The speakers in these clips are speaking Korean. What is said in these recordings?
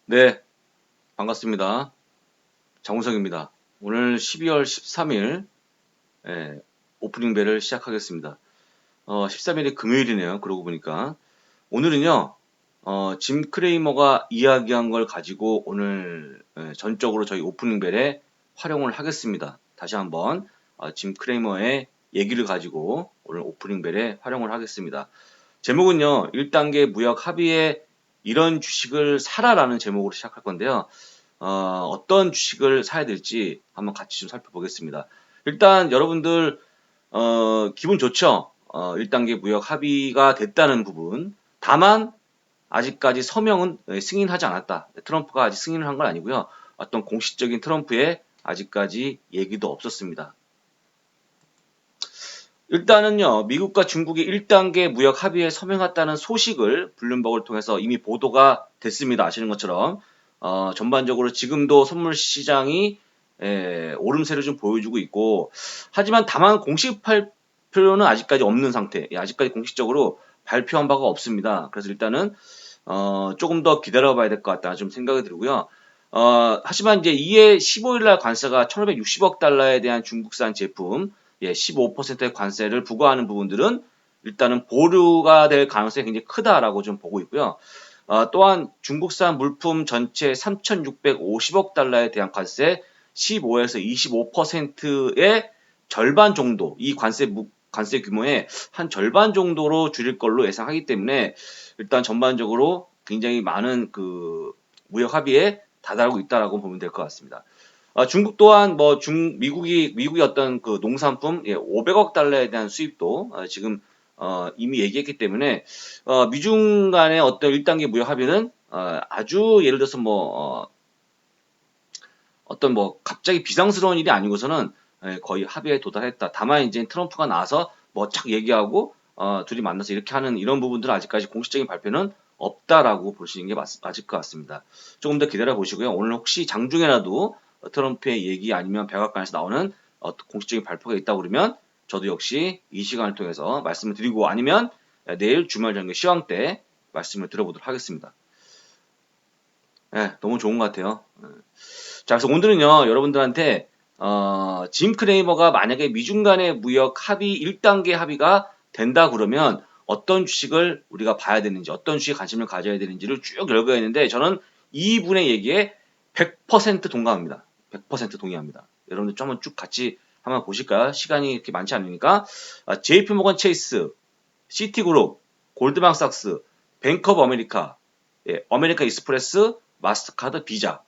네, 반갑습니다. 장우석입니다. 오늘 12월 13일 오프닝 벨을 시작하겠습니다. 13일이 금요일이네요. 그러고 보니까 오늘은요, 짐 크레이머가 이야기한 걸 가지고 오늘 전적으로 저희 오프닝 벨에 활용을 하겠습니다. 다시 한번 짐 크레이머의 얘기를 가지고 오늘 오프닝 벨에 활용을 하겠습니다. 제목은요, 1단계 무역 합의에 이런 주식을 사라라는 제목으로 시작할 건데요. 어떤 주식을 사야 될지 한번 같이 좀 살펴보겠습니다. 일단 여러분들 기분 좋죠? 1단계 무역 합의가 됐다는 부분. 다만 아직까지 서명은 승인하지 않았다. 트럼프가 아직 승인을 한 건 아니고요. 어떤 공식적인 트럼프의 아직까지 얘기도 없었습니다. 일단은요, 미국과 중국이 1단계 무역 합의에 서명했다는 소식을 블룸버그를 통해서 이미 보도가 됐습니다. 아시는 것처럼. 전반적으로 지금도 선물 시장이 오름세를 좀 보여주고 있고, 하지만 다만 공식 발표는 아직까지 없는 상태. 아직까지 공식적으로 발표한 바가 없습니다. 그래서 일단은 조금 더 기다려봐야 될 것 같다 좀 생각이 들고요. 하지만 이제 이에 15일 날 관세가 1,560억 달러에 대한 중국산 제품 15%의 관세를 부과하는 부분들은 일단은 보류가 될 가능성이 굉장히 크다라고 좀 보고 있고요. 또한 중국산 물품 전체 3,650억 달러에 대한 관세 15에서 25%의 절반 정도, 이 관세 규모의 한 절반 정도로 줄일 걸로 예상하기 때문에 일단 전반적으로 굉장히 많은 그 무역 합의에 다다르고 있다라고 보면 될 것 같습니다. 중국 또한 미국이 어떤 그 농산품 500억 달러에 대한 수입도 지금 이미 얘기했기 때문에 미중 간의 어떤 1단계 무역 합의는 아주 예를 들어서 어떤 갑자기 비상스러운 일이 아니고서는 거의 합의에 도달했다. 다만 이제 트럼프가 나와서 착 얘기하고 둘이 만나서 이렇게 하는 이런 부분들은 아직까지 공식적인 발표는 없다라고 보시는 게 맞을 것 같습니다. 조금 더 기다려 보시고요. 오늘 혹시 장중에라도 트럼프의 얘기 아니면 백악관에서 나오는 공식적인 발표가 있다고 그러면 저도 역시 이 시간을 통해서 말씀을 드리고 아니면 내일 주말 저녁 시황 때 말씀을 드려보도록 하겠습니다. 너무 좋은 것 같아요. 자, 그래서 오늘은요, 여러분들한테, 짐 크레이머가 만약에 미중 간의 무역 합의, 1단계 합의가 된다 그러면 어떤 주식을 우리가 봐야 되는지, 어떤 주식에 관심을 가져야 되는지를 쭉 열거해 있는데 저는 이분의 얘기에 100% 동감합니다. 100% 동의합니다. 여러분들 좀 한번 쭉 같이 한번 보실까요? 시간이 이렇게 많지 않으니까. JP 모건 체이스, 시티그룹, 골드만삭스, 뱅크 오브 아메리카, 아메리카 익스프레스, 마스터카드, 비자.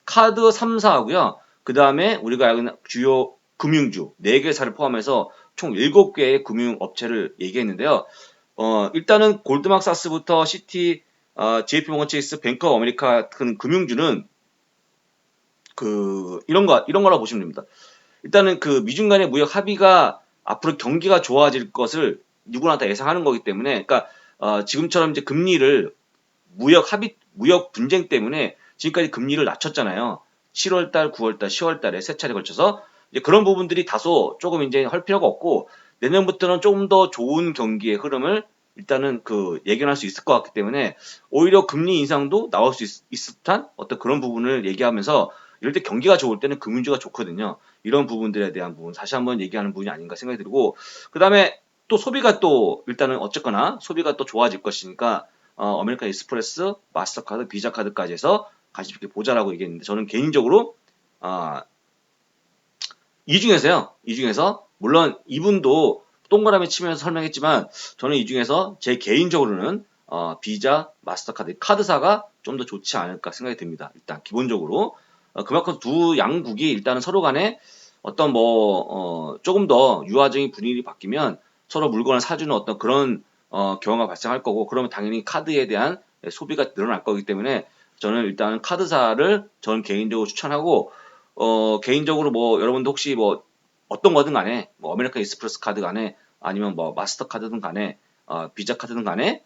카드 3사하고요. 그 다음에 우리가 알고 있는 주요 금융주 4개사를 포함해서 총 7개의 금융업체를 얘기했는데요. 일단은 골드만삭스부터 시티, JP모건 체이스, 뱅크 오브 아메리카 같은 금융주는 이런 거라고 보시면 됩니다. 일단은 그 미중 간의 무역 합의가 앞으로 경기가 좋아질 것을 누구나 다 예상하는 거기 때문에, 그러니까 지금처럼 이제 금리를 무역 분쟁 때문에 지금까지 금리를 낮췄잖아요. 7월달, 9월달, 10월달에 세 차례 걸쳐서 이제 그런 부분들이 다소 조금 이제 할 필요가 없고 내년부터는 조금 더 좋은 경기의 흐름을 일단은 예견할 수 있을 것 같기 때문에 오히려 금리 인상도 나올 수 있을 듯한 어떤 그런 부분을 얘기하면서 이럴 때 경기가 좋을 때는 금융주가 좋거든요. 이런 부분들에 대한 부분 다시 한번 얘기하는 부분이 아닌가 생각이 들고 그 다음에 또 소비가 또 일단은 어쨌거나 소비가 또 좋아질 것이니까 아메리칸 익스프레스, 마스터카드, 비자카드까지 해서 관심 있게 보자라고 얘기했는데 저는 개인적으로 아, 이 중에서 물론 이분도 동그라미 치면서 설명했지만 저는 이 중에서 제 개인적으로는 비자, 마스터카드 카드사가 좀 더 좋지 않을까 생각이 듭니다. 일단 기본적으로 그만큼 두 양국이 일단은 서로 간에 어떤 조금 더 유화적인 분위기 바뀌면 서로 물건을 사주는 어떤 그런 경우가 발생할 거고 그러면 당연히 카드에 대한 소비가 늘어날 거기 때문에 저는 일단 카드사를 저는 개인적으로 추천하고 개인적으로 여러분도 혹시 어떤 거든 간에 아메리칸 익스프레스 카드 간에 아니면 마스터 카드든 간에 비자 카드든 간에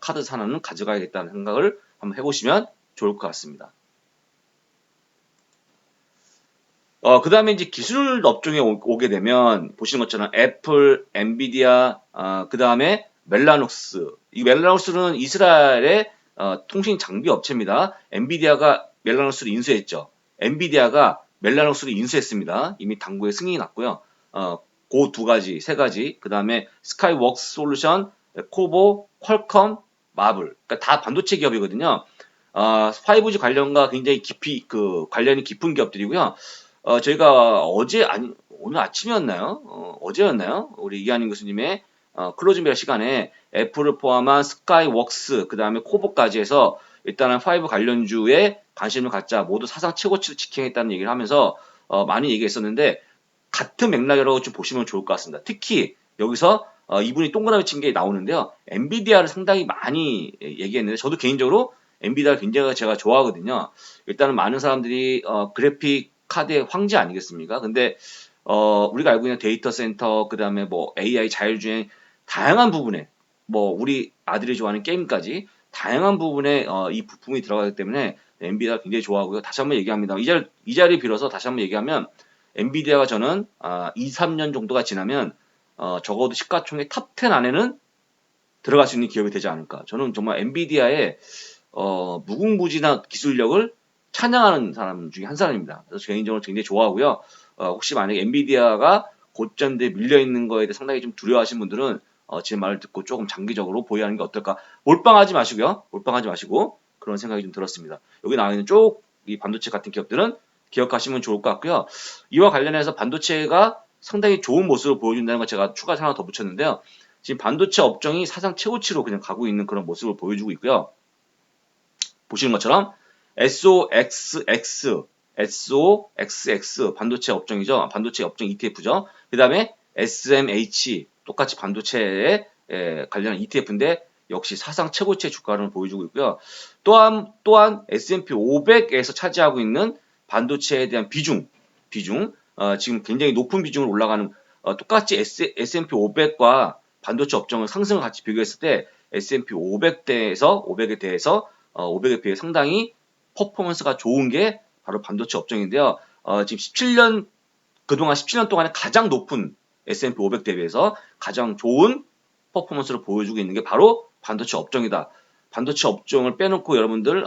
카드 하나는 가져가야겠다는 생각을 한번 해보시면 좋을 것 같습니다. 그 다음에 이제 기술 업종에 오게 되면 보시는 것처럼 애플, 엔비디아, 그 다음에 멜라노스. 이 멜라노스는 이스라엘의 통신 장비 업체입니다. 엔비디아가 멜라노스를 인수했죠. 엔비디아가 멜라노스를 인수했습니다. 이미 당국의 승인이 났고요. 그 두 가지, 세 가지, 그 다음에 스카이웍스 솔루션, 코보, 퀄컴, 마블, 그러니까 다 반도체 기업이거든요. 5G 관련과 굉장히 깊이 관련이 깊은 기업들이고요. 저희가 오늘 아침이었나요? 어제였나요? 우리 이한인 교수님의 클로징 벨 시간에 애플을 포함한 스카이웍스, 그 다음에 코보까지 해서 일단은 5 관련주에 관심을 갖자, 모두 사상 최고치를 직행했다는 얘기를 하면서 많이 얘기했었는데, 같은 맥락이라고 좀 보시면 좋을 것 같습니다. 특히 여기서 이분이 동그라미 친 게 나오는데요. 엔비디아를 상당히 많이 얘기했는데, 저도 개인적으로 엔비디아를 굉장히 제가 좋아하거든요. 일단은 많은 사람들이 그래픽 카드의 황제 아니겠습니까? 근데 우리가 알고 있는 데이터 센터, 그 다음에 뭐 AI 자율주행, 다양한 부분에, 뭐 우리 아들이 좋아하는 게임까지 다양한 부분에 이 부품이 들어가기 때문에 엔비디아 굉장히 좋아하고요. 다시 한번 얘기합니다. 이 자리 빌어서 다시 한번 얘기하면, 엔비디아가 저는 2, 3년 정도가 지나면 적어도 시가총액 탑10 안에는 들어갈 수 있는 기업이 되지 않을까. 저는 정말 엔비디아의 무궁무진한 기술력을 찬양하는 사람 중에 한 사람입니다. 그래서 개인적으로 굉장히 좋아하고요. 혹시 만약에 엔비디아가 고점대에 밀려있는 거에 대해 상당히 좀 두려워하시는 분들은 제 말을 듣고 조금 장기적으로 보유하는 게 어떨까. 몰빵하지 마시고요. 몰빵하지 마시고 그런 생각이 좀 들었습니다. 여기 나와 있는 이 반도체 같은 기업들은 기억하시면 좋을 것 같고요. 이와 관련해서 반도체가 상당히 좋은 모습을 보여준다는 걸 제가 추가 하나 더 붙였는데요. 지금 반도체 업종이 사상 최고치로 그냥 가고 있는 그런 모습을 보여주고 있고요. 보시는 것처럼 SOXX 반도체 업종이죠. 반도체 업종 ETF죠. 그 다음에 SMH 똑같이 반도체에 관련한 ETF인데 역시 사상 최고치의 주가를 보여주고 있고요. 또한 S&P 500에서 차지하고 있는 반도체에 대한 비중 지금 굉장히 높은 비중을 올라가는 똑같이 S&P 500과 반도체 업종을 상승을 같이 비교했을 때 S&P 500에 대해서 500에 비해 상당히 퍼포먼스가 좋은 게 바로 반도체 업종인데요. 지금 그동안 17년 동안에 가장 높은 S&P 500 대비해서 가장 좋은 퍼포먼스를 보여주고 있는 게 바로 반도체 업종이다. 반도체 업종을 빼놓고 여러분들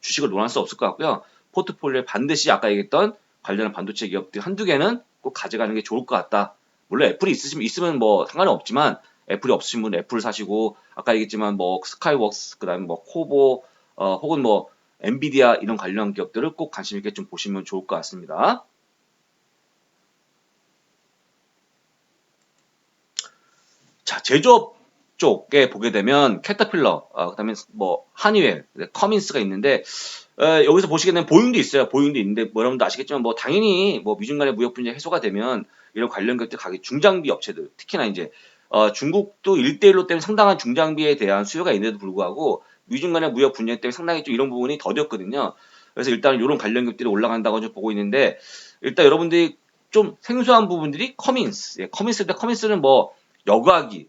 주식을 논할 수 없을 것 같고요. 포트폴리오에 반드시 아까 얘기했던 관련한 반도체 기업들 한두 개는 꼭 가져가는 게 좋을 것 같다. 물론 애플이 있으면 뭐 상관은 없지만 애플이 없으신 분은 애플 사시고 아까 얘기했지만 뭐 스카이웍스 그다음에 뭐 코보 혹은 뭐 엔비디아 이런 관련 기업들을 꼭 관심 있게 좀 보시면 좋을 것 같습니다. 자, 제조업 쪽에 보게 되면 캐터필러, 그다음에 뭐 한이웰, 커민스가 있는데 여기서 보시게 되면 보잉도 있어요. 보잉도 있는데 뭐 여러분도 아시겠지만 뭐 당연히 뭐 미중 간의 무역 분쟁 해소가 되면 이런 관련 기업들 가격 중장비 업체들 특히나 이제 중국도 1대1로 때문에 상당한 중장비에 대한 수요가 있는데도 불구하고 미중 간의 무역 분쟁 때문에 상당히 좀 이런 부분이 더뎠거든요. 그래서 일단 이런 관련 기업들이 올라간다고 좀 보고 있는데 일단 여러분들이 좀 생소한 부분들이 커민스는 뭐 여과기,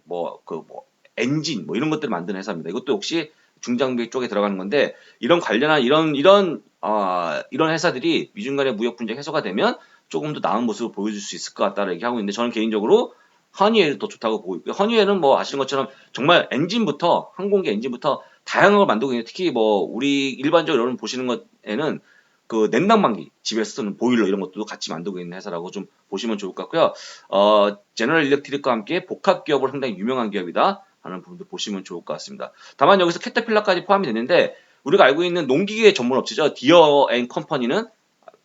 엔진, 뭐 이런 것들을 만드는 회사입니다. 이것도 역시 중장비 쪽에 들어가는 건데, 이런 관련한, 이런 회사들이 미중 간의 무역 분쟁 해소가 되면 조금 더 나은 모습을 보여줄 수 있을 것 같다라고 얘기하고 있는데, 저는 개인적으로 허니웰이 더 좋다고 보고 있고요. 허니웰은 뭐 아시는 것처럼 정말 항공기 엔진부터 다양한 걸 만들고 있는데, 특히 뭐 우리 일반적으로 여러분 보시는 것에는 그 냉난방기, 집에서 쓰는 보일러 이런 것도 같이 만들고 있는 회사라고 좀 보시면 좋을 것 같고요. 제너럴 일렉트릭과 함께 복합 기업으로 상당히 유명한 기업이다 하는 부분도 보시면 좋을 것 같습니다. 다만 여기서 캐터필러까지 포함이 되는데 우리가 알고 있는 농기계 전문 업체죠. 디어 앤 컴퍼니는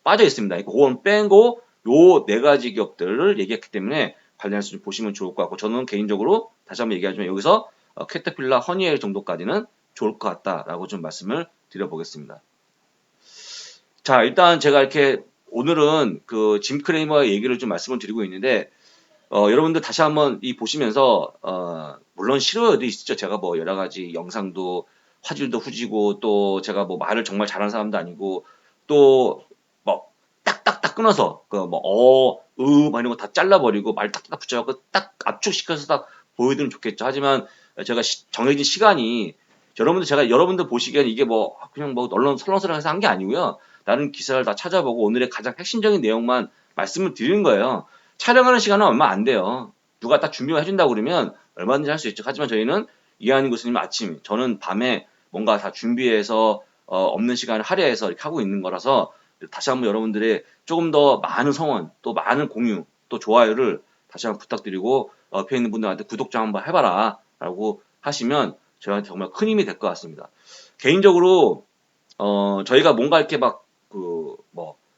빠져 있습니다. 그건 빼고 요 네 가지 기업들을 얘기했기 때문에 관련해서 좀 보시면 좋을 것 같고 저는 개인적으로 다시 한번 얘기하지만 여기서 캐터필러, 허니웰 정도까지는 좋을 것 같다라고 좀 말씀을 드려보겠습니다. 자, 일단 제가 이렇게 오늘은 그 짐 크레이머의 얘기를 좀 말씀을 드리고 있는데 여러분들 다시 한번 보시면서 물론 싫어요도 있죠. 제가 뭐 여러 가지 영상도 화질도 후지고 또 제가 뭐 말을 정말 잘하는 사람도 아니고 또 뭐 딱딱딱 끊어서 막 이런 거 다 잘라버리고 말 딱딱 붙여갖고 딱 압축시켜서 딱 보여드리면 좋겠죠. 하지만 제가 정해진 시간이 여러분들 보시기엔 이게 뭐 그냥 뭐 언론 설렁설렁해서 한 게 아니고요. 다른 기사를 다 찾아보고 오늘의 가장 핵심적인 내용만 말씀을 드리는 거예요. 촬영하는 시간은 얼마 안 돼요. 누가 딱 준비만 해준다고 그러면 얼마든지 할 수 있죠. 하지만 저희는 이한희 교수님 아침, 저는 밤에 뭔가 다 준비해서 없는 시간을 할애해서 이렇게 하고 있는 거라서 다시 한번 여러분들의 조금 더 많은 성원, 또 많은 공유, 또 좋아요를 다시 한번 부탁드리고 옆에 있는 분들한테 구독 좀 한번 해봐라 라고 하시면 저희한테 정말 큰 힘이 될 것 같습니다. 개인적으로 저희가 뭔가 이렇게 막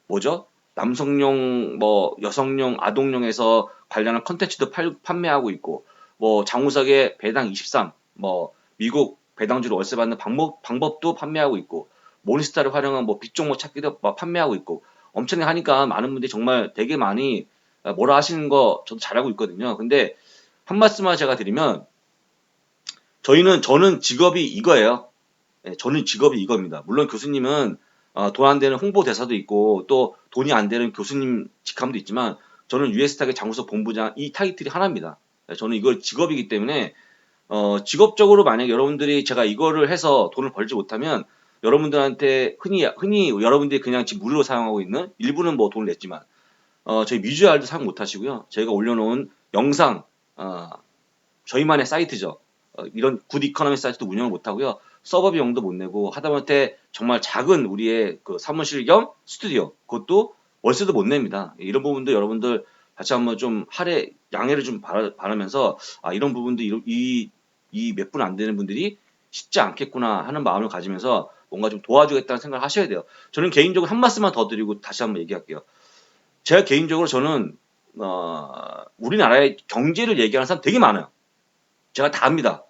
뭐죠? 남성용, 여성용, 아동용에서 관련한 컨텐츠도 판매하고 있고, 장우석의 배당 23, 미국 배당주로 월세 받는 방법도 판매하고 있고, 모니스타를 활용한 빅 종목 찾기도 판매하고 있고, 엄청나게 하니까 많은 분들이 정말 되게 많이 뭐라 하시는 거 저도 잘 알고 있거든요. 근데 한 말씀만 제가 드리면, 저는 직업이 이거예요. 예, 저는 직업이 이겁니다. 물론 교수님은 돈 안 되는 홍보대사도 있고 또 돈이 안 되는 교수님 직함도 있지만 저는 US탁의 장우석 본부장 이 타이틀이 하나입니다. 예, 저는 이걸 직업이기 때문에 직업적으로 만약 여러분들이 제가 이거를 해서 돈을 벌지 못하면 여러분들한테 흔히 여러분들이 그냥 지금 무료로 사용하고 있는 일부는 돈을 냈지만 저희 뮤즈알도 사용 못 하시고요. 저희가 올려놓은 영상 저희만의 사이트죠. 이런 굿 이코노미 사이트도 운영을 못 하고요. 서버 비용도 못 내고 하다못해 정말 작은 우리의 그 사무실 겸 스튜디오 그것도 월세도 못 냅니다. 이런 부분도 여러분들 다시 한번 좀 양해를 좀 바라면서 이런 부분도 이 몇 분 안 되는 분들이 쉽지 않겠구나 하는 마음을 가지면서 뭔가 좀 도와주겠다는 생각을 하셔야 돼요. 저는 개인적으로 한 말씀만 더 드리고 다시 한번 얘기할게요. 제가 개인적으로 저는 우리나라의 경제를 얘기하는 사람 되게 많아요. 제가 다 압니다.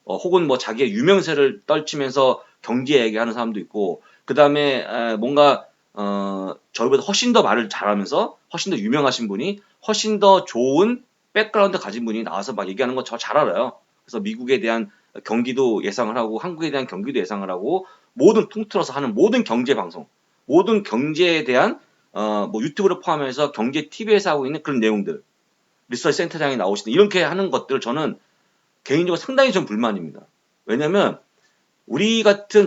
혹은 자기의 유명세를 떨치면서 경제 얘기하는 사람도 있고, 그 다음에 뭔가 저희보다 훨씬 더 말을 잘하면서 훨씬 더 유명하신 분이 훨씬 더 좋은 백그라운드 가진 분이 나와서 막 얘기하는 거 저 잘 알아요. 그래서 미국에 대한 경기도 예상을 하고 한국에 대한 경기도 예상을 하고 모든 통틀어서 하는 모든 경제 방송, 모든 경제에 대한 유튜브를 포함해서 경제 TV에서 하고 있는 그런 내용들, 리서치 센터장이 나오시는 이렇게 하는 것들을 저는 개인적으로 상당히 좀 불만입니다. 왜냐면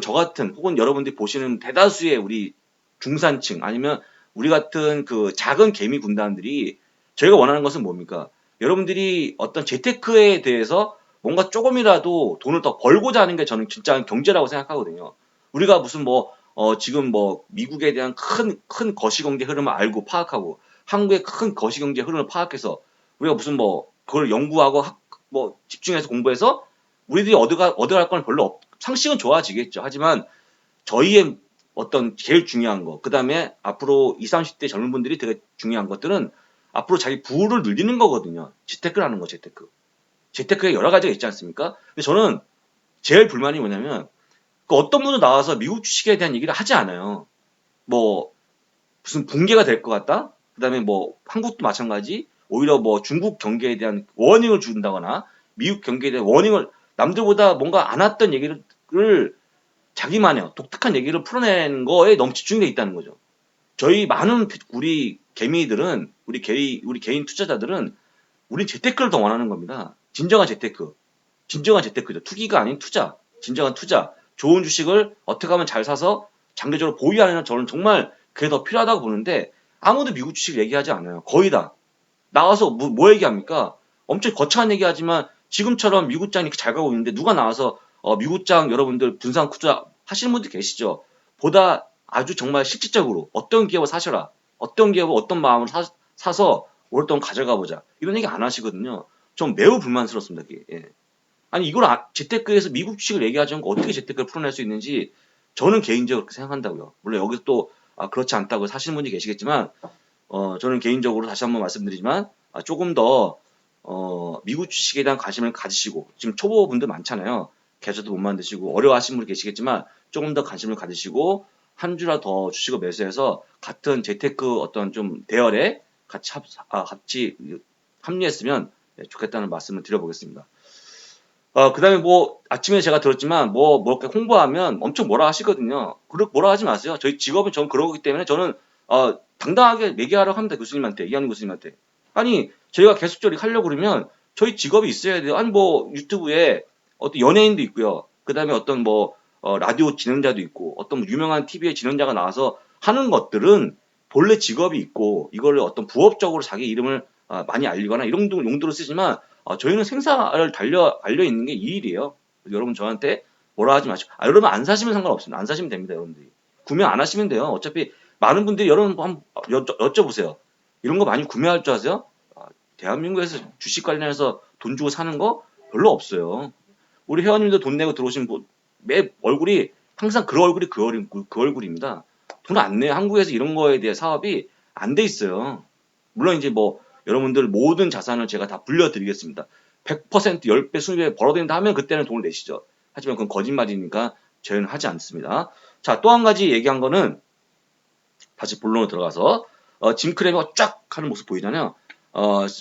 저 같은 혹은 여러분들이 보시는 대다수의 우리 중산층 아니면 우리 같은 그 작은 개미 군단들이 저희가 원하는 것은 뭡니까? 여러분들이 어떤 재테크에 대해서 뭔가 조금이라도 돈을 더 벌고자 하는 게 저는 진짜 경제라고 생각하거든요. 우리가 무슨 지금 미국에 대한 큰 거시경제 흐름을 알고 파악하고 한국의 큰 거시경제 흐름을 파악해서 우리가 무슨 그걸 연구하고 집중해서 공부해서 우리들이 얻어갈 건 별로 상식은 좋아지겠죠. 하지만 저희의 어떤 제일 중요한 거, 그 다음에 앞으로 20, 30대 젊은 분들이 되게 중요한 것들은 앞으로 자기 부를 늘리는 거거든요. 재테크를 하는 거, 재테크. 재테크에 여러 가지가 있지 않습니까? 근데 저는 제일 불만이 뭐냐면 그 어떤 분도 나와서 미국 주식에 대한 얘기를 하지 않아요. 무슨 붕괴가 될 것 같다? 그 다음에 한국도 마찬가지. 오히려 중국 경기에 대한 워닝을 준다거나 미국 경기에 대한 워닝을 남들보다 뭔가 안 왔던 얘기를 자기만의 독특한 얘기를 풀어내는 거에 너무 집중돼 있다는 거죠. 저희 많은 우리 개미들은 우리 개인 투자자들은 우리 재테크를 더 원하는 겁니다. 진정한 재테크. 진정한 재테크죠. 투기가 아닌 투자. 진정한 투자. 좋은 주식을 어떻게 하면 잘 사서 장기적으로 보유하는 저는 정말 그게 더 필요하다고 보는데 아무도 미국 주식 얘기하지 않아요. 거의 다. 나와서 뭐 얘기합니까? 엄청 거창한 얘기하지만 지금처럼 미국장 이렇게 잘 가고 있는데 누가 나와서 미국장 여러분들 분산 투자 하시는 분들 계시죠? 보다 아주 정말 실질적으로 어떤 기업을 사셔라. 어떤 기업을 어떤 마음으로 사서 오랫동안 가져가 보자. 이런 얘기 안 하시거든요. 전 매우 불만스럽습니다. 그게. 예. 아니 이걸 재테크에서 미국 주식을 얘기하지 않고 어떻게 재테크를 풀어낼 수 있는지 저는 개인적으로 그렇게 생각한다고요. 물론 여기서 또 그렇지 않다고 사시는 분이 계시겠지만 저는 개인적으로 다시 한번 말씀드리지만 조금 더 미국 주식에 대한 관심을 가지시고 지금 초보분들 많잖아요. 계좌도 못 만드시고 어려워하시는 분이 계시겠지만 조금 더 관심을 가지시고 한 주라 더 주식을 매수해서 같은 재테크 어떤 좀 대열에 같이 합류했으면 좋겠다는 말씀을 드려보겠습니다. 그 다음에 아침에 제가 들었지만, 이렇게 홍보하면 엄청 뭐라 하시거든요. 뭐라 하지 마세요. 저희 직업은 저는 그러기 때문에 저는, 당당하게 얘기하라고 합니다. 교수님한테, 이하는 교수님한테. 아니, 저희가 계속적으로 하려고 그러면 저희 직업이 있어야 돼요. 아니, 유튜브에 어떤 연예인도 있고요. 그 다음에 어떤 라디오 진행자도 있고, 어떤 유명한 TV의 진행자가 나와서 하는 것들은 본래 직업이 있고, 이거를 어떤 부업적으로 자기 이름을 많이 알리거나 이런 용도로 쓰지만, 저희는 생사를 알려 있는 게 이 일이에요. 여러분 저한테 뭐라 하지 마시고. 여러분 안 사시면 상관없습니다. 안 사시면 됩니다, 여러분들이. 구매 안 하시면 돼요. 어차피 많은 분들이 여러분 한번 여쭤보세요. 이런 거 많이 구매할 줄 아세요? 대한민국에서 주식 관련해서 돈 주고 사는 거 별로 없어요. 우리 회원님도 돈 내고 들어오신 매 얼굴이 항상 그 얼굴이 그 얼굴입니다. 돈 안 내요. 한국에서 이런 거에 대해 사업이 안 돼 있어요. 물론 이제 뭐 여러분들 모든 자산을 제가 다 불려드리겠습니다. 100% 10배, 20배 벌어들인다 하면 그때는 돈을 내시죠. 하지만 그건 거짓말이니까 저희는 하지 않습니다. 자, 또 한 가지 얘기한 거는 다시 본론으로 들어가서 짐 크레버가 쫙 하는 모습 보이잖아요.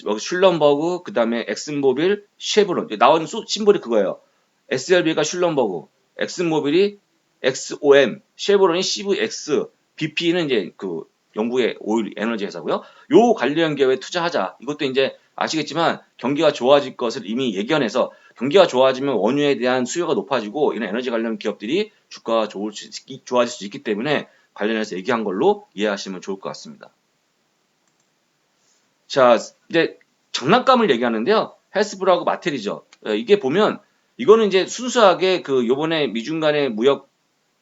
여기 슐럼버그, 그 다음에 엑슨모빌, 쉐브론 나온 심볼이 그거예요. SLB가 슐럼버그, 엑슨모빌이 XOM, 쉐브론이 CVX, BP는 이제 그 영국의 오일 에너지 회사고요. 요 관련 기업에 투자하자. 이것도 이제 아시겠지만 경기가 좋아질 것을 이미 예견해서 경기가 좋아지면 원유에 대한 수요가 높아지고 이런 에너지 관련 기업들이 주가가 좋아질 수 있기 때문에 관련해서 얘기한 걸로 이해하시면 좋을 것 같습니다. 자, 이제 장난감을 얘기하는데요. 헬스브라우하고 마텔이죠. 이게 보면 이거는 이제 순수하게 그 요번에 미중 간의 무역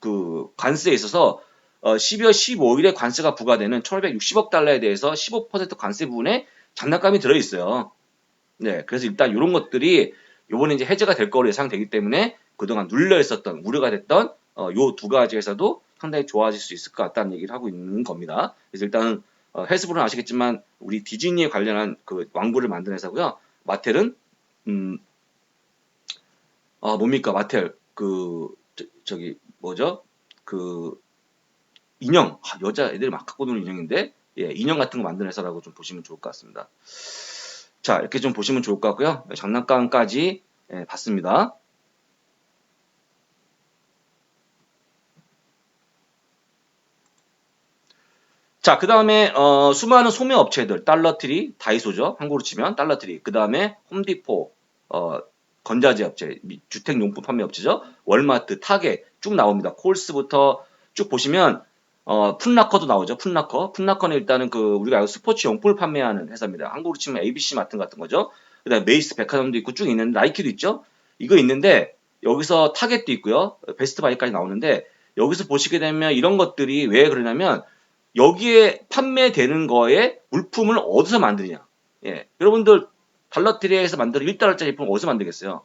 그 관세에 있어서 12월 15일에 관세가 부과되는 1,560억 달러에 대해서 15% 관세 부분에 장난감이 들어 있어요. 네, 그래서 일단 이런 것들이 요번에 이제 해제가 될 거로 예상되기 때문에 그동안 눌려 있었던 우려가 됐던 요 두 가지 에서도 상당히 좋아질 수 있을 것 같다는 얘기를 하고 있는 겁니다. 그래서 일단 헬스브는 아시겠지만 우리 디즈니에 관련한 그 왕구를 만든 회사고요. 마텔은 뭡니까 마텔 저기 뭐죠? 그 인형 여자 애들이 막 갖고 노는 인형인데 예, 인형 같은 거 만드는 회사라고 좀 보시면 좋을 것 같습니다. 자, 이렇게 좀 보시면 좋을 것 같고요. 장난감까지 봤습니다. 자, 그 다음에 수많은 소매 업체들, 달러트리, 다이소죠. 한국으로 치면 달러트리. 그 다음에 홈디포, 건자재 업체, 주택용품 판매 업체죠. 월마트, 타겟 쭉 나옵니다. 콜스부터 쭉 보시면 풋라커도 나오죠. 풋라커. 풋라커는 일단은 그 우리가 알고 스포츠 용품을 판매하는 회사입니다. 한국으로 치면 ABC 마트 같은 거죠. 그다음에 메이스 백화점도 있고 쭉 있는데 나이키도 있죠. 이거 있는데 여기서 타겟도 있고요. 베스트바이까지 나오는데 여기서 보시게 되면 이런 것들이 왜 그러냐면 여기에 판매되는 거에 물품을 어디서 만드냐. 예. 여러분들 달러트리에서 만드는 1달러짜리 제품 어디서 만들겠어요?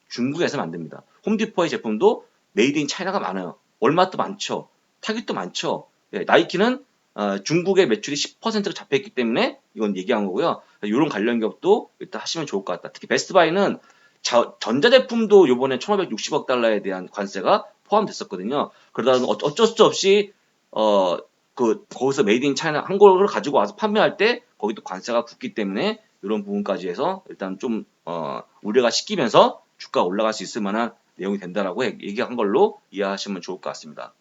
중국에서 만듭니다. 홈디포의 제품도 메이드 인 차이나가 많아요. 월마트 많죠. 타깃도 많죠. 예, 나이키는 중국의 매출이 10%가 잡혀있기 때문에 이건 얘기한 거고요. 이런 관련 기업도 일단 하시면 좋을 것 같다. 특히 베스트바이는 전자제품도 이번에 1,560억 달러에 대한 관세가 포함됐었거든요. 그러다 어쩔 수 없이 거기서 메이드 인 차이나 한 거를 가지고 와서 판매할 때 거기도 관세가 붙기 때문에 이런 부분까지 해서 일단 좀 우려가 시키면서 주가가 올라갈 수 있을 만한 내용이 된다라고 얘기한 걸로 이해하시면 좋을 것 같습니다.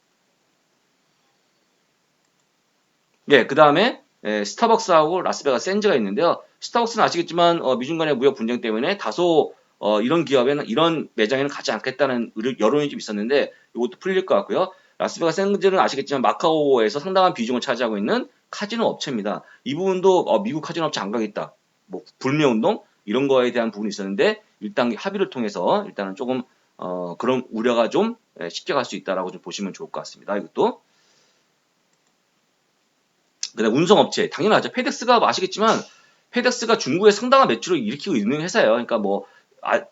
네, 그 다음에 스타벅스하고 라스베가스 샌즈가 있는데요. 스타벅스는 아시겠지만 미중 간의 무역 분쟁 때문에 다소 이런 기업에는 이런 매장에는 가지 않겠다는 여론이 좀 있었는데 이것도 풀릴 것 같고요. 라스베가스 샌즈는 아시겠지만 마카오에서 상당한 비중을 차지하고 있는 카지노 업체입니다. 이 부분도 미국 카지노 업체 안 가겠다. 뭐 불매운동 이런 거에 대한 부분이 있었는데 일단 합의를 통해서 일단은 조금 그런 우려가 좀 쉽게 갈 수 있다라고 좀 보시면 좋을 것 같습니다. 이것도. 그다음 운송업체 당연하죠. 페덱스가 아시겠지만 페덱스가 중국에 상당한 매출을 일으키고 있는 회사예요. 그러니까 뭐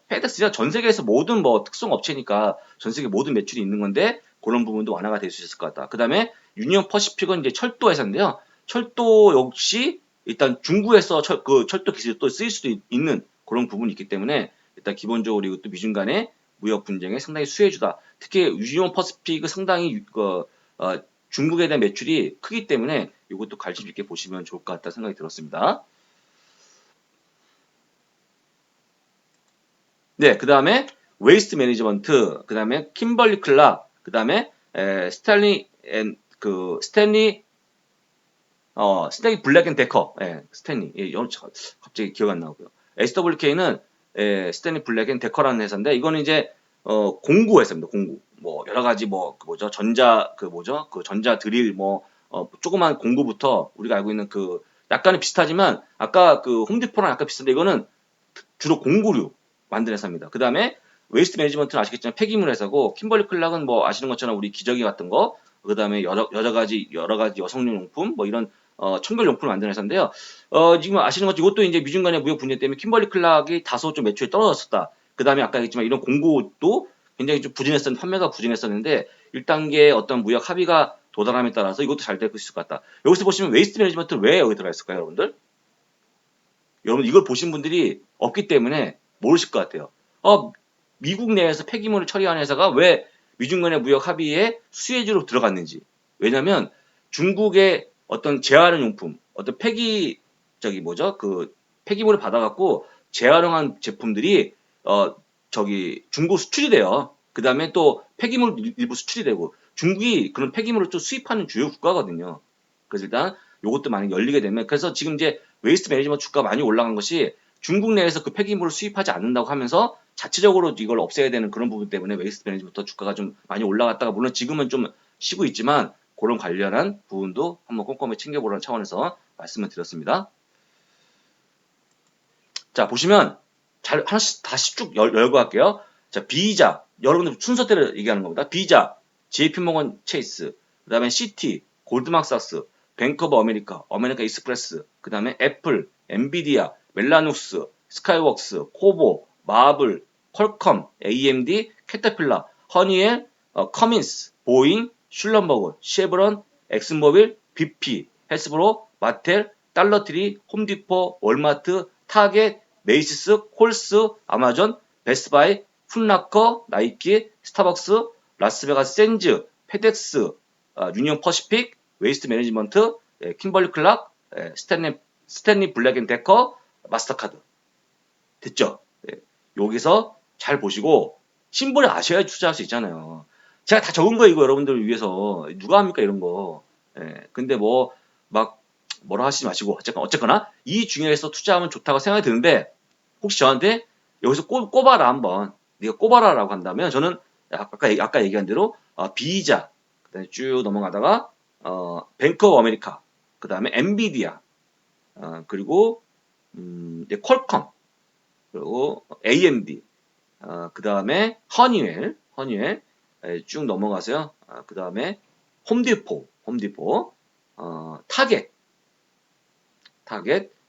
페덱스가 전 세계에서 모든 뭐 특송 업체니까 전 세계 모든 매출이 있는 건데 그런 부분도 완화가 될 수 있을 것 같다. 그다음에 유니온 퍼시픽은 이제 철도 회사인데요. 철도 역시 일단 중국에서 철도 기술이 또 쓰일 수도 있는 그런 부분이 있기 때문에 일단 기본적으로 이것도 미중 간의 무역 분쟁에 상당히 수혜주다. 특히 유니온 퍼시픽은 상당히 중국에 대한 매출이 크기 때문에 이것도 관심 있게 보시면 좋을 것 같다 생각이 들었습니다. 네, 그 다음에 웨이스트 매니지먼트, 그 다음에 킴벌리 클락, 그 다음에 스탠리 블랙 앤 데커, 스탠리, 갑자기 기억 안 나고요. SWK는 스탠리 블랙 앤 데커라는 회사인데 이거는 이제 공구 회사입니다. 공구. 뭐 여러 가지 그 뭐죠? 전자 드릴 조그만 공구부터 우리가 알고 있는 약간은 비슷하지만 아까 그 홈디포랑 약간 비슷한데 이거는 주로 공구류 만든 회사입니다. 그 다음에 웨이스트 매니지먼트는 아시겠지만 폐기물 회사고, 킴벌리 클락은 뭐 아시는 것처럼 우리 기저귀 같은 거, 그 다음에 여러 가지 여성용 용품, 뭐 이런 청결 용품을 만드는 회사인데요. 지금 아시는 것처럼 이것도 이제 미중 간의 무역 분쟁 때문에 킴벌리 클락이 다소 좀 매출이 떨어졌었다. 그 다음에 아까 얘기했지만 이런 공고도 굉장히 좀 판매가 부진했었는데 1단계 어떤 무역 합의가 도달함에 따라서 이것도 잘 될 수 있을 것 같다. 여기서 보시면 웨이스트 매니지먼트 왜 여기 들어가 있을까요, 여러분들? 여러분 이걸 보신 분들이 없기 때문에 모르실 것 같아요. 미국 내에서 폐기물을 처리하는 회사가 왜 미중 간의 무역 합의에 수혜주로 들어갔는지. 왜냐면 중국의 어떤 재활용 용품, 어떤 폐기물을 받아갖고 재활용한 제품들이 중국 수출이 돼요. 그 다음에 또 폐기물 일부 수출이 되고, 중국이 그런 폐기물을 또 수입하는 주요 국가거든요. 그래서 일단 요것도 많이 열리게 되면, 그래서 지금 이제 웨이스트 매니지먼트 주가가 많이 올라간 것이 중국 내에서 그 폐기물을 수입하지 않는다고 하면서 자체적으로 이걸 없애야 되는 그런 부분 때문에 웨이스트 매니지먼트 주가가 좀 많이 올라갔다가, 물론 지금은 좀 쉬고 있지만 그런 관련한 부분도 한번 꼼꼼히 챙겨보라는 차원에서 말씀을 드렸습니다. 자, 보시면 하나씩 다시 쭉 열고 할게요. 자, 비자, 여러분들 순서대로 얘기하는 겁니다. 비자, JP모건 체이스, 그 다음에 시티, 골드만삭스, 뱅크 오브 아메리카, 아메리카 익스프레스, 그 다음에 애플, 엔비디아, 멜라누스, 스카이웍스, 코보, 마블, 퀄컴, AMD, 캐터필라, 허니엘, 커민스, 보잉, 슐럼버그, 쉐브론, 엑슨모빌, BP, 헬스브로, 마텔, 달러트리, 홈디포, 월마트, 타겟, 메이시스, 콜스, 아마존, 베스트바이, 풋라커, 나이키, 스타벅스, 라스베가스 샌즈, 페덱스, 유니온 퍼시픽, 웨이스트 매니지먼트, 킴벌리 클락, 스탠리 블랙 앤 데커, 마스터카드. 됐죠? 여기서 잘 보시고 심볼을 아셔야 투자할 수 있잖아요. 제가 다 적은 거 이거 여러분들을 위해서 누가 합니까 이런 거. 근데 뭐라 하시지 마시고 어쨌거나 이 중에서 투자하면 좋다고 생각이 드는데, 혹시 저한테 여기서 꼽아라 한번, 네가 꼽아라라고 한다면 저는 아까 얘기한 대로 비자, 그다음에 쭉 넘어가다가 뱅크 오브 아메리카, 그다음에 엔비디아, 그리고 퀄컴, 그리고 AMD, 그다음에 허니웰 쭉 넘어가세요. 그다음에 홈디포, 타겟,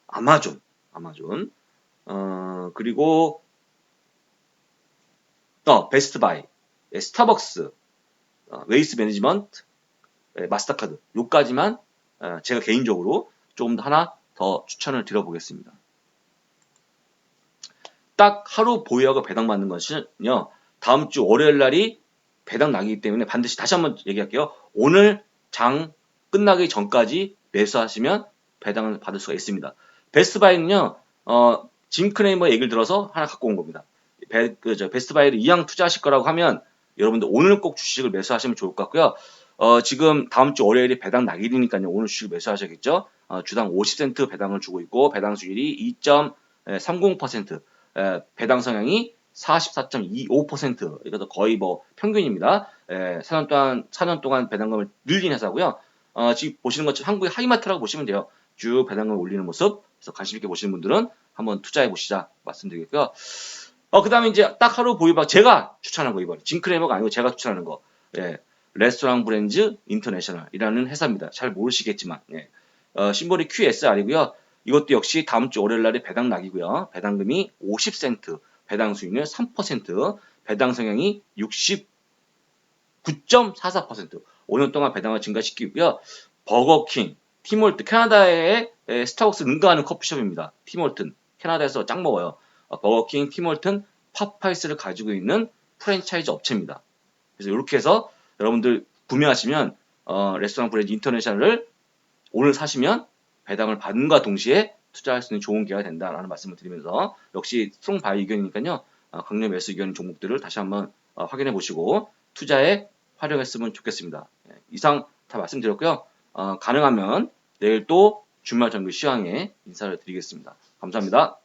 아마존, 그리고 베스트바이, 스타벅스, 웨이스트 매니지먼트, 마스터카드. 요까지만 제가 개인적으로 조금 더 하나 더 추천을 드려보겠습니다. 딱 하루 보유하고 배당받는 것은요, 다음 주 월요일 날이 배당 나기 때문에 반드시 다시 한번 얘기할게요. 오늘 장 끝나기 전까지 매수하시면 배당을 받을 수가 있습니다. 베스트바이는요, 짐 크레이머 얘기를 들어서 하나 갖고 온 겁니다. 베스트바이를 이왕 투자하실 거라고 하면 여러분들 오늘 꼭 주식을 매수하시면 좋을 것 같고요. 지금 다음 주 월요일이 배당 날일이니까요. 오늘 주식 매수하셔야겠죠. 주당 50센트 배당을 주고 있고, 배당 수익률이 2.30%, 배당 성향이 44.25%, 이것도 거의 뭐 평균입니다. 4년 동안 배당금을 늘린 회사고요. 지금 보시는 것처럼 한국의 하이마트라고 보시면 돼요. 쭉 배당금을 올리는 모습. 그래서 관심 있게 보시는 분들은 한번 투자해 보시자 말씀드리겠고요. 그 다음에 이제 딱 하루 보유박, 제가 추천한 거, 이번에 징크레머가 아니고 제가 추천하는 거, 레스토랑 브랜즈 인터내셔널이라는 회사입니다. 잘 모르시겠지만, 심볼이 QSR이고요. 이것도 역시 다음 주 월요일 날에 배당 낙이고요. 배당금이 50센트, 배당 수익률 3%, 배당 성향이 69.44%, 5년 동안 배당을 증가시키고요. 버거킹, 팀홀튼, 캐나다의 스타벅스 능가하는 커피숍입니다. 팀홀튼, 캐나다에서 짱 먹어요. 버거킹, 팀홀튼, 팝파이스를 가지고 있는 프랜차이즈 업체입니다. 그래서 이렇게 해서 여러분들 구매하시면 레스토랑 브랜드 인터내셔널을 오늘 사시면 배당을 받는과 동시에 투자할 수 있는 좋은 기회가 된다라는 말씀을 드리면서, 역시 스트롱 바이 의견이니까요. 강력 매수 의견 종목들을 다시 한번 확인해 보시고 투자에 활용했으면 좋겠습니다. 이상 다 말씀드렸고요. 가능하면 내일 또 주말 정규 시황에 인사를 드리겠습니다. 감사합니다.